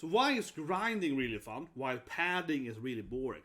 So why is grinding really fun while padding is really boring?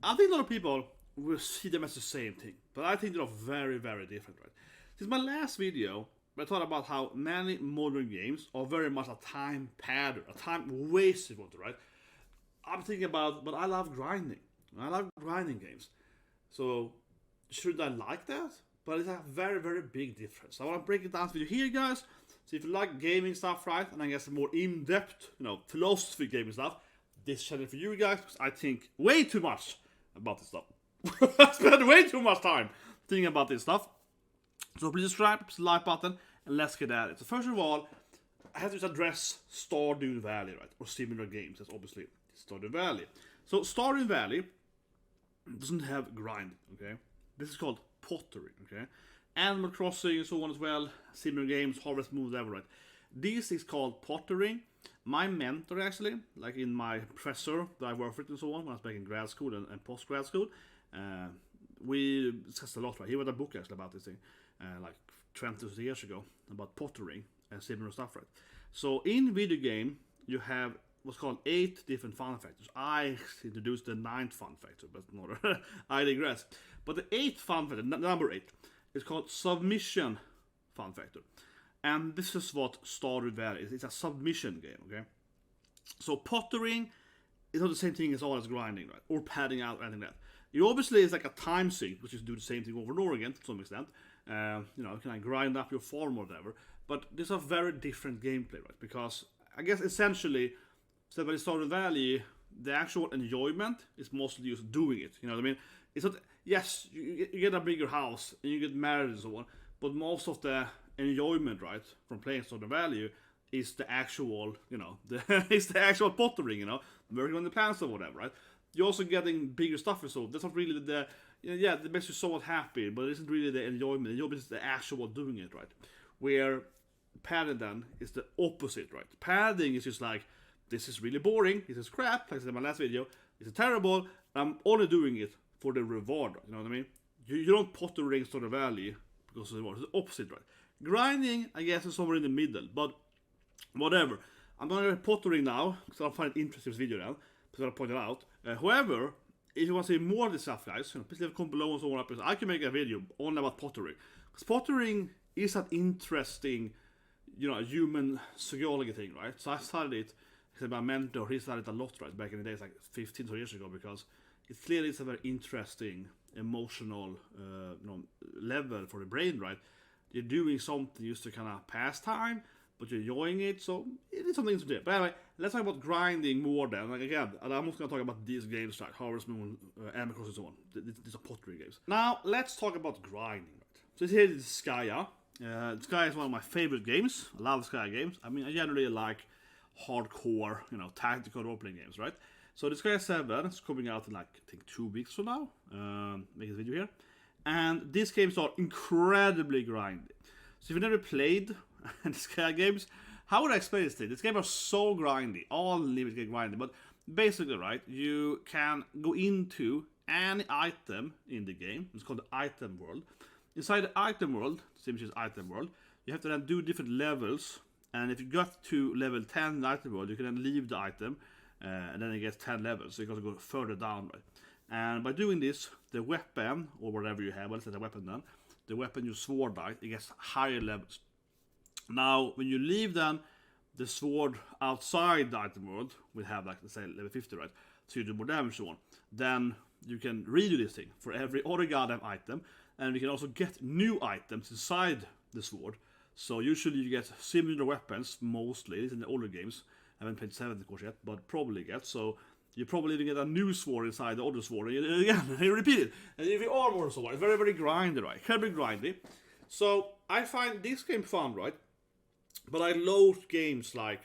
I think a lot of people will see them as the same thing, but I think they're very, very different, right? Since my last video, I talked about how many modern games are very much a time padder, a time waster, right? I'm thinking about, but I love grinding. I love grinding games. So should I like that? But it's a very, very big difference. I want to break it down for you here, guys. So if you like gaming stuff, right, and I guess more in-depth, philosophy gaming stuff, this channel for you guys, because I think way too much about this stuff. I spend way too much time thinking about this stuff. So please subscribe, press the like button, and let's get at it. So first of all, I have to address Stardew Valley, right, or similar games. That's obviously Stardew Valley. So Stardew Valley doesn't have grinding, okay? This is called pottery, okay? Animal Crossing and so on as well, similar games, Harvest Moon, whatever, right? This is called pottering. My mentor, actually, like in my professor that I worked with and so on, when I was back in grad school and post-grad school, we discussed a lot, right? He wrote a book, actually, about this thing, like 20 years ago, about pottering and similar stuff, right? So in video game, you have what's called 8 different fun factors. I introduced the 9th fun factor, but not I digress. But the 8th fun factor, number 8, is called submission fun factor. And this is what Stardew Valley is. It's a submission game, okay? So pottering is not the same thing as all as grinding, right? Or padding out or anything like that. You obviously is like a time sink, which is do the same thing over and over again to some extent. You can grind up your farm or whatever. But there's a very different gameplay, right? Because I guess essentially, so when Stardew Valley, the actual enjoyment is mostly just doing it. You know what I mean? It's not. Yes, you get a bigger house and you get married and so on, but most of the enjoyment, right, from playing Stardew Valley is the actual, it's the actual pottering, working on the plants or whatever, right? You're also getting bigger stuff and so that's not really that makes you somewhat happy, but it isn't really the enjoyment. The enjoyment is the actual doing it, right? Where padding then is the opposite, right? Padding is just like, this is really boring, this is crap, like I said in my last video, this is terrible, I'm only doing it for the reward, you know what I mean? You don't potter rings to the valley because of the reward, it's the opposite, right? Grinding, I guess, is somewhere in the middle, but whatever. I'm gonna pottering now, because I find it interesting this video now, because I'll point it out. However, if you want to see more of this stuff, guys, please leave a comment below and so on. I can make a video only about pottering. Because pottering is an interesting, human psychology thing, right? So I studied it. My mentor, he studied a lot, right, back in the days, like 15 years ago, because it clearly is a very interesting emotional level for the brain, right? You're doing something just to kind of pass time, but you're enjoying it, so it is something to do. But anyway, let's talk about grinding more then. Like again, I'm not going to talk about these games like Harvest Moon, Animal Crossing and so on. These are pottery games. Now, let's talk about grinding, right? So here is Disgaea. Disgaea is one of my favorite games. I love Disgaea games. I mean, I generally like hardcore, tactical role-playing games, right? So Disgaea 7 is coming out in like, I think 2 weeks from now. Making this video here. And these games are incredibly grindy. So if you've never played Disgaea games, how would I explain this thing? These games are so grindy. All limits get grindy. But basically, right, you can go into any item in the game. It's called the item world. Inside the item world, which is item world, you have to then do different levels. And if you got to level 10 in the item world, you can then leave the item, and then it gets 10 levels, so you got to go further down, right? And by doing this, the weapon, or whatever you have, let's say the weapon then, the weapon you sword by, it gets higher levels. Now, when you leave then, the sword outside the item world will have, like, let's say, level 50, right? So you do more damage and so on. Then you can redo this thing for every other goddamn item, and you can also get new items inside the sword. So usually you get similar weapons, mostly, in the older games. I haven't played 7 of course yet, but probably get. So you probably even get a new sword inside the other sword, and you repeat it. And if you armor and so on, it's very, very grindy, right? Incredibly grindy. So I find this game fun, right? But I loathe games like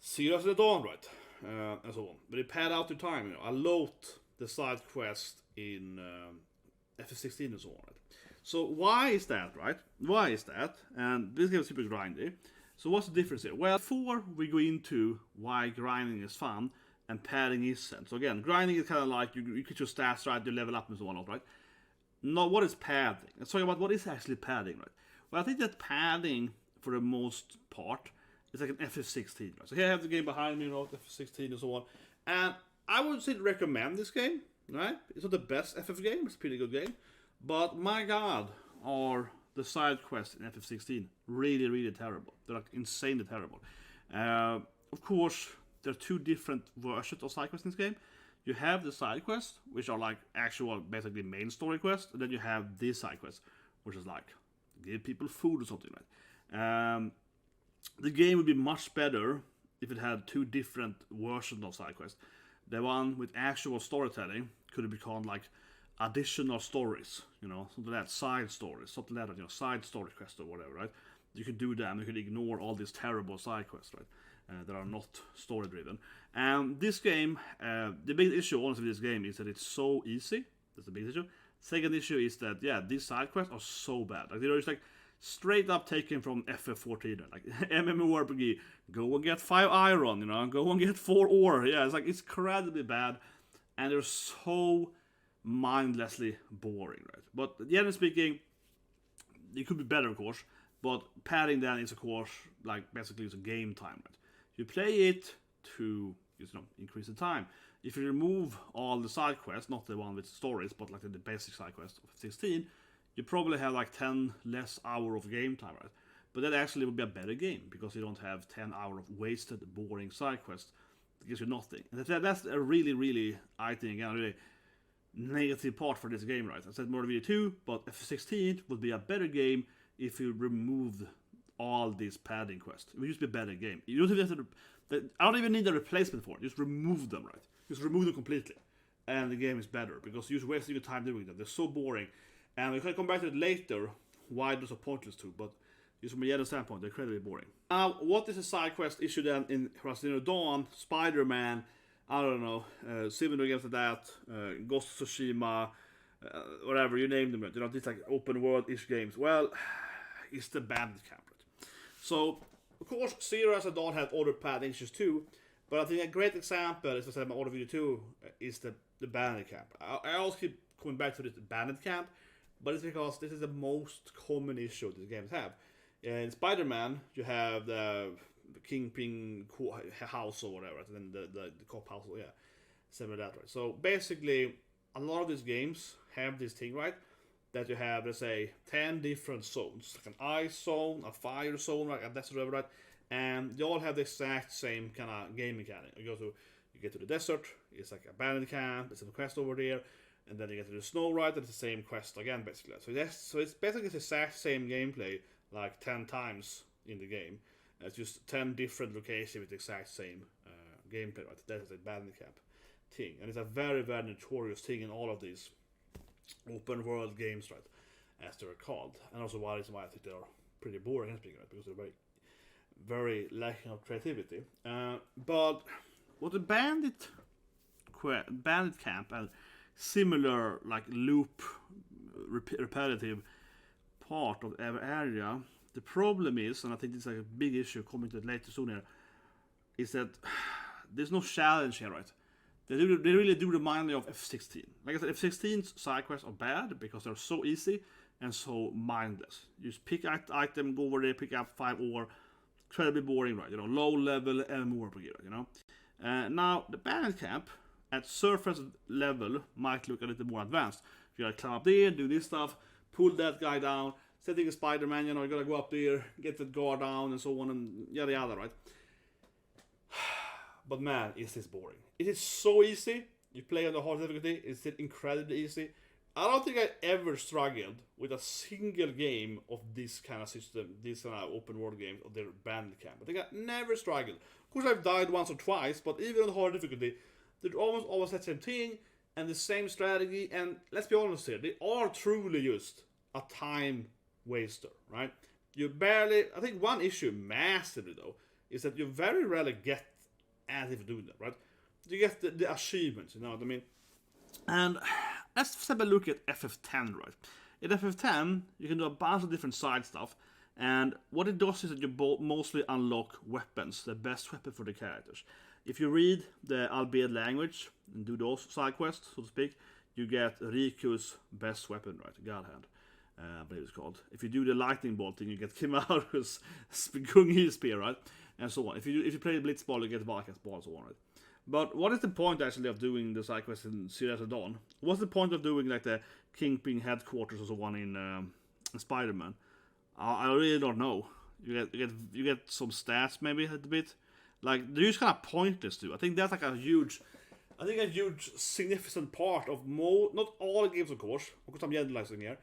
Zero the Dawn, right? And so on. But they pad out the time, I loathe the side quest in FF16 and so on, right? So why is that, right? Why is that? And this game is super grindy. So what's the difference here? Well, before we go into why grinding is fun and padding isn't. So again, grinding is kind of like you get your stats right, you level up and so on, right? Now, what is padding? Let's talk about what is actually padding, right? Well, I think that padding, for the most part, It's like an FF16. Right? So here I have the game behind me, FF16 and so on. And I would say recommend this game, right? It's not the best FF game, it's a pretty good game. But my god, are the side quests in FF16 really, really terrible. They're like insanely terrible. Of course, there are two different versions of side quests in this game. You have the side quests, which are like actual, basically main story quests, and then you have these side quests, which is like give people food or something like. The game would be much better if it had two different versions of side quests. The one with actual storytelling could have become like additional stories, something like that, side stories, something like that, side story quests or whatever, right? You can do them, you can ignore all these terrible side quests, right? That are not story driven. And this game, the big issue honestly with this game is that it's so easy. That's the big issue. Second issue is that these side quests are so bad. Like they're just like straight up taken from FF14, like MMORPG. Go and get 5 iron, go and get 4 ore. Yeah, it's incredibly bad, and they're so mindlessly boring, right? But generally speaking, it could be better, of course. But padding then is, of course, like basically it's a game time, right? You play it to increase the time. If you remove all the side quests, not the one with stories, but like the basic side quests of 16, you probably have like 10 less hours of game time, right? But that actually would be a better game because you don't have 10 hours of wasted, boring side quests that gives you nothing. And that's a really, really, I think, a really negative part for this game, right? I said more video 2, but F16 would be a better game if you removed all these padding quests. It would just be a better game. You don't have to. I don't even need a replacement for it. Just remove them, right? Just remove them completely, and the game is better because you're just wasting your time doing them. They're so boring, and we can come back to it later. Why they're so pointless too, but just from a general standpoint, they're incredibly boring. Now, what is a side quest issue then in Horizon Zero Dawn, Spider-Man? I don't know, similar games to that, Ghost of Tsushima, whatever you name them. These like open world-ish games. Well, it's the Bandit Camp. So, of course, Zero as a Dawn had other padding issues too, but I think a great example, as I said in my other video too, is the Bandit Camp. I also keep coming back to this Bandit Camp, but it's because this is the most common issue these games have. In Spider-Man, you have the Kingpin house or whatever, and then the cop house, similar to that, right? So basically, a lot of these games have this thing, right? That you have, let's say, 10 different zones, like an ice zone, a fire zone, right, a desert, whatever, right? And they all have the exact same kind of game mechanic. You get to the desert, it's like a bandit camp, it's a quest over there, and then you get to the snow, right, and it's the same quest again, basically. So it's basically the exact same gameplay, like 10 times in the game. It's just 10 different locations with the exact same gameplay, right? That's the bandit camp thing, and it's a very, very notorious thing in all of these open world games, right, as they're called, and also why I think they are pretty boring, speaking of, because they're very, very lacking of creativity. But what the Bandit Camp and similar like loop repetitive part of every area, the problem is, and I think it's like a big issue coming to it later soon here, is that there's no challenge here, right? They really do remind me of F16. Like I said, F16's side quests are bad because they're so easy and so mindless. You just pick an item, go over there, pick up 5 ore. Incredibly boring, right? Low level MMORPG, now, the Bandit Camp at surface level might look a little more advanced. You gotta climb up there, do this stuff, pull that guy down, setting a Spider-Man, you gotta go up there, get that guard down, and so on, and yada yada, right? But man, is this boring. It is so easy. You play on the hard difficulty, it's incredibly easy. I don't think I ever struggled with a single game of this kind of system, this kind of open world game of their Bandit Camp. I think I never struggled. Of course, I've died once or twice, but even on the hard difficulty, they're always the same thing and the same strategy. And let's be honest here, they are truly just a time waster, right? You barely. I think one issue massively though is that you very rarely get as if doing that, right? You get the achievements, you know what I mean? And let's have a look at FF10, right? In FF10, you can do a bunch of different side stuff, and what it does is that you mostly unlock weapons, the best weapon for the characters. If you read the Albedo language and do those side quests, so to speak, you get Riku's best weapon, right? God Hand, I believe it's called. If you do the lightning bolt thing, you get Kimaru's Gungi spear, right? and so on. If you play the Blitz ball, you get Valkyrie's ball and so on, right? But what is the point actually of doing the side quest in Zero Dawn? What's the point of doing like the Kingpin headquarters or so on in Spider-Man? I really don't know. You get some stats maybe a bit. Like they're just kind of pointless too. I think that's like a huge significant part of not all the games of course I'm generalizing here,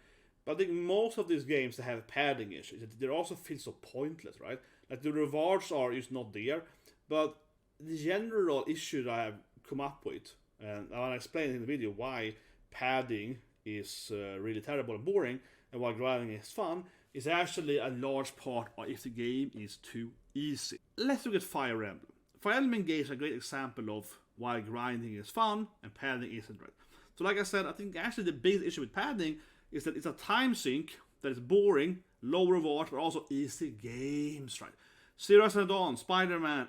but I think most of these games that have padding issues, they also feel so pointless, right? Like the rewards are just not there, but the general issue that I have come up with, and I want to explain in the video why padding is really terrible and boring, and why grinding is fun, is actually a large part of if the game is too easy. Let's look at Fire Emblem. Fire Emblem Engage is a great example of why grinding is fun and padding isn't, right? So like I said, I think actually the biggest issue with padding is that it's a time sink that is boring, low rewards, but also easy games, right? Zero Dawn, Spider-Man,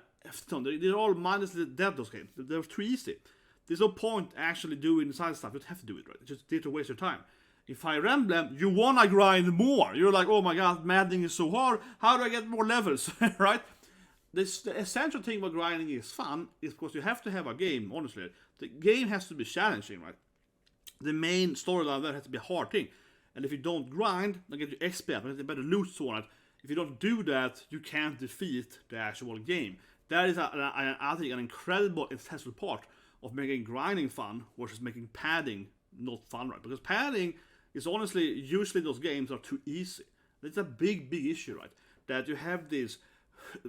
they're all mindlessly dead, those games. They're too easy. There's no point actually doing the side stuff. You don't have to do it, right? It's just there to waste your time. In Fire Emblem, you wanna grind more. You're like, oh my god, maddening is so hard. How do I get more levels, right? The essential thing about grinding is fun is because you have to have a game, honestly. The game has to be challenging, right? The main storyline there has to be a hard thing. And if you don't grind, they'll get you XP, but you better loot so on it. If you don't do that, you can't defeat the actual game. That is, I think, an incredible essential part of making grinding fun versus making padding not fun, right? Because padding is honestly, usually those games are too easy. It's a big issue, right? That you have these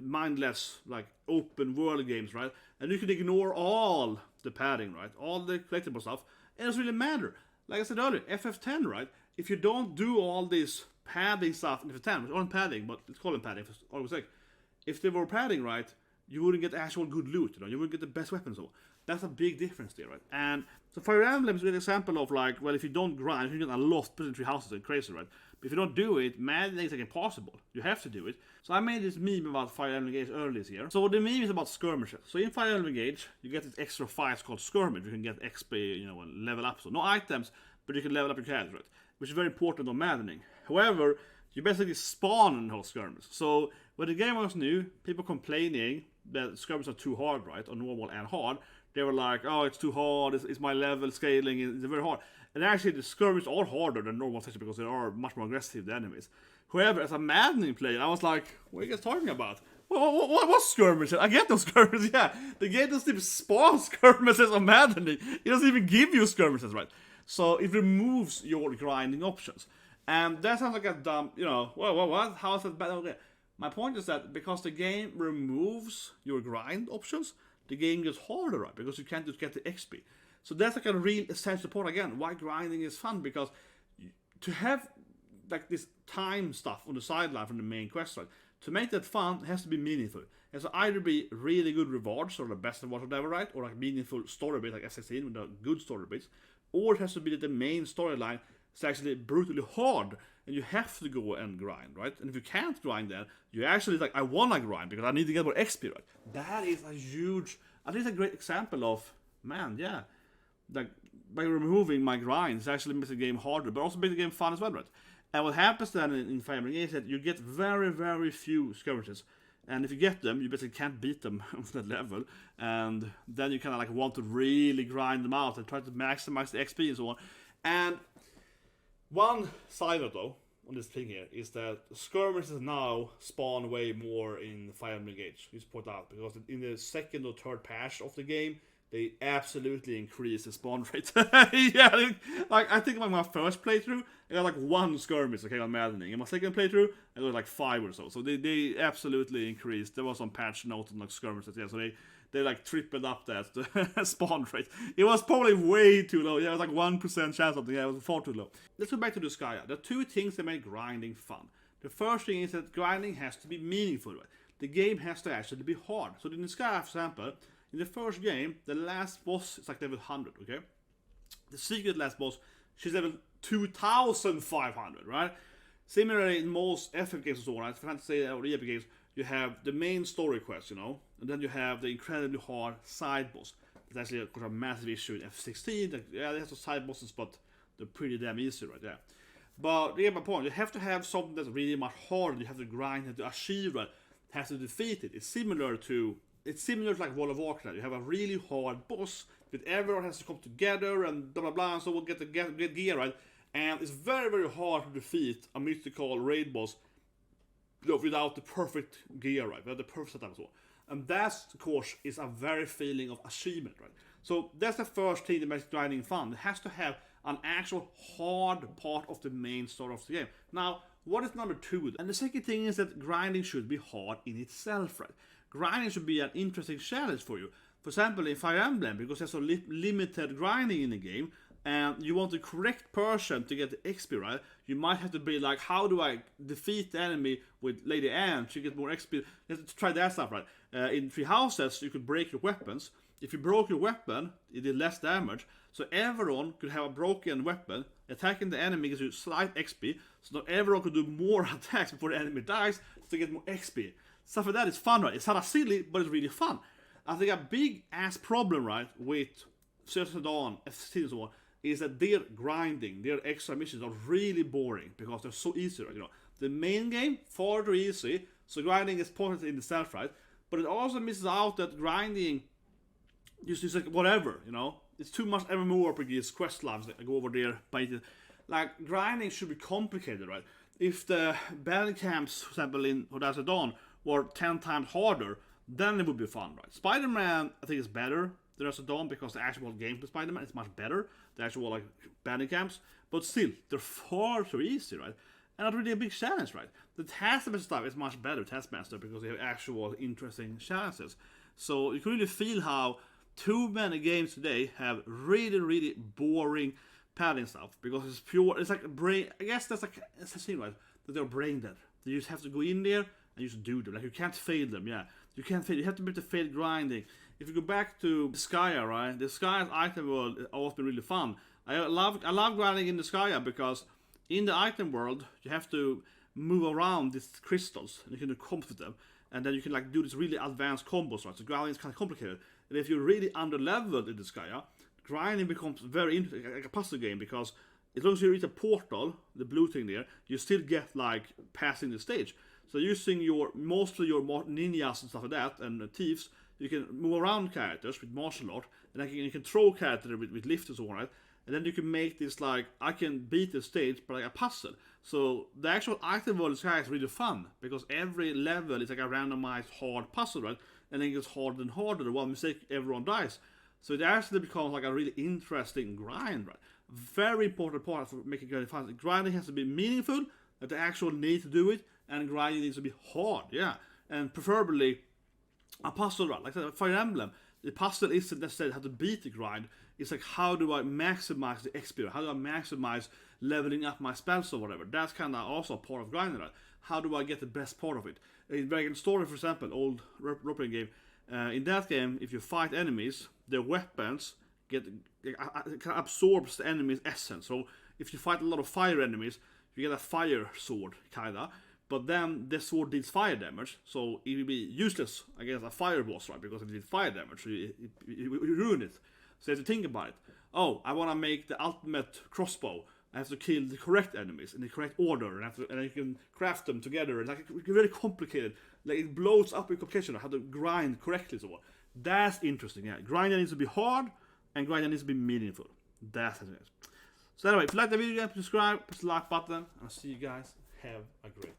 mindless, like, open world games, right? And you can ignore all the padding, right? All the collectible stuff. It doesn't really matter. Like I said earlier, FF10, right? If you don't do all this padding stuff in FF10, which aren't padding, but let's call them padding for always sake. If they were padding, right, you wouldn't get actual good loot, you know, you wouldn't get the best weapons. So that's a big difference there, right? And so Fire Emblem is a good example of like, well, if you don't grind, you get a lot of three houses and crazy, right? But if you don't do it, maddening is like impossible. You have to do it. So I made this meme about Fire Emblem Engage earlier this year. So the meme is about skirmishes. So in Fire Emblem Engage, you get this extra fights called skirmish. You can get XP, you know, and level up. So no items, but you can level up your character, right? Which is very important on maddening. However, you basically spawn in those skirmishes. So when the game was new, people complaining that skirmishes are too hard, right? On normal and hard. They were like, oh, it's too hard, it's my level scaling, it's very hard. And actually, the skirmishes are harder than normal sections because they are much more aggressive than enemies. However, as a maddening player, I was like, what are you guys talking about? What's skirmishes? I get those skirmishes, yeah. The game doesn't even spawn skirmishes on maddening. It doesn't even give you skirmishes, right? So it removes your grinding options. And that sounds like a dumb, you know, what? How is that bad? Okay. My point is that because the game removes your grind options, the game gets harder, right? Because you can't just get the XP. So that's like a real essential part again. Why grinding is fun, because to have like this time stuff on the sideline from the main quest, right? To make that fun, it has to be meaningful. It has to either be really good rewards or the best rewards or whatever, right? Or like meaningful story bits like S16 with the good story bits. Or it has to be that the main storyline is actually brutally hard and you have to go and grind, right? And if you can't grind that, you actually like, I wanna grind because I need to get more XP, right? That is a huge, I think it's a great example of, man, yeah, like by removing my grinds, it actually makes the game harder, but also makes the game fun as well, right? And what happens then in Fire Emblem is that you get very few skirmishes, and if you get them, you basically can't beat them on that level, and then you kind of like want to really grind them out and try to maximize the XP and so on. And one side of though on this thing here is that skirmishes now spawn way more in Fire Emblem Engage. Just point out because in the second or third patch of the game, they absolutely increase the spawn rate. Yeah, like I think like my first playthrough, I got like one skirmish, okay, on maddening. In my second playthrough, I got like 5 or so. So they absolutely increased. There was some patch notes on like skirmishes, yeah. So they like tripled up that spawn rate. It was probably way too low. Yeah, it was like 1% chance of it. Yeah, it was far too low. Let's go back to Disgaea. There are two things that make grinding fun. The first thing is that grinding has to be meaningful. Right? The game has to actually be hard. So in Disgaea, for example, in the first game, the last boss is like level 100, okay? The secret last boss, she's level 2,500, right? Similarly, in most FF games and so on, right? Fantasy or EF games, you have the main story quest, you know? And then you have the incredibly hard side boss. It's actually of course, a massive issue in F16. Like, yeah, they have some side bosses, but they're pretty damn easy right there. But, yeah, my point, you have to have something that's really much harder. You have to grind, you have to achieve, right? It has to defeat it. It's similar to like World of Warcraft. You have a really hard boss, but everyone has to come together and blah blah blah, and so we'll get gear right. And it's very, very hard to defeat a mythical raid boss without the perfect gear right, without the perfect setup as well. And that, of course, is a very feeling of achievement, right? So that's the first thing that makes grinding fun. It has to have an actual hard part of the main story of the game. Now, what is number 2? And the second thing is that grinding should be hard in itself, right? Grinding should be an interesting challenge for you. For example, in Fire Emblem, because there's so limited grinding in the game, and you want the correct person to get the XP, right? You might have to be like, how do I defeat the enemy with Lady Anne to get more XP? You have to try that stuff, right? In 3 houses, you could break your weapons. If you broke your weapon, it did less damage. So everyone could have a broken weapon. Attacking the enemy gives you slight XP. So not everyone could do more attacks before the enemy dies to get more XP. Stuff like that is fun, right? It's kind of silly, but it's really fun. I think a big ass problem, right, with Zero Dawn, FCT and so on, is that their grinding, their extra missions are really boring because they're so easy, right? You know, the main game, far too easy, so grinding is pointed in itself, right? But it also misses out that grinding just like whatever, you know? It's too much MMORPGs, quest lines that go over there, but like grinding should be complicated, right? If the Bandit Camps, for example, in Horizon Dawn were 10 times harder, then it would be fun, right? Spider-Man, I think, is better than Horizon Dawn because the actual gameplay Spider-Man is much better. The actual like Bandit Camps, but still, they're far too easy, right? And not really a big challenge, right? The Taskmaster stuff is much better, Taskmaster, because they have actual interesting challenges. So you can really feel how too many games today have really, really boring padding stuff because it's pure. It's like a brain. I guess that's like it's the thing, right? That they're brain dead. You just have to go in there and you just do them. Like you can't fail them. Yeah, you can't fail. You have to be able to fail grinding. If you go back to Disgaea, right? Disgaea's item world has always been really fun. I love grinding in Disgaea because in the item world you have to move around these crystals and you can do combos with them, and then you can like do these really advanced combos, right? So grinding is kind of complicated. And if you're really under-leveled in Disgaea, grinding becomes very interesting, like a puzzle game, because as long as you reach a portal, the blue thing there, you still get like passing the stage. So using mostly your ninjas and stuff like that, and thieves, you can move around characters with martial art, and then you can throw characters with lift and so on, right? And then you can make this like, I can beat the stage by like a puzzle. So the actual item world is really fun, because every level is like a randomized hard puzzle, right? And then it gets harder and harder. One mistake, everyone dies. So it actually becomes like a really interesting grind, right? Very important part for making grinding fun. Grinding has to be meaningful, that the actual need to do it, and grinding needs to be hard, yeah. And preferably a puzzle, right? Like Fire Emblem, the puzzle isn't necessarily how to beat the grind. It's like, how do I maximize the XP? How do I maximize leveling up my spells or whatever? That's kind of also a part of grinding, right? How do I get the best part of it? In Dragon Story, for example, old role-playing game, in that game, if you fight enemies, their weapons absorbs the enemy's essence. So if you fight a lot of fire enemies, you get a fire sword, kinda. But then the sword deals fire damage, so it will be useless against a fire boss, right? Because it did fire damage, so you ruin it. So you have to think about it. Oh, I want to make the ultimate crossbow. I have to kill the correct enemies in the correct order, and then you can craft them together. And like, it's very complicated. Like, it blows up with complication how to grind correctly. So that's interesting. Yeah, grinding needs to be hard, and grinding needs to be meaningful. That's it. So anyway, if you like the video, subscribe, press the like button, and I'll see you guys. Have a great day.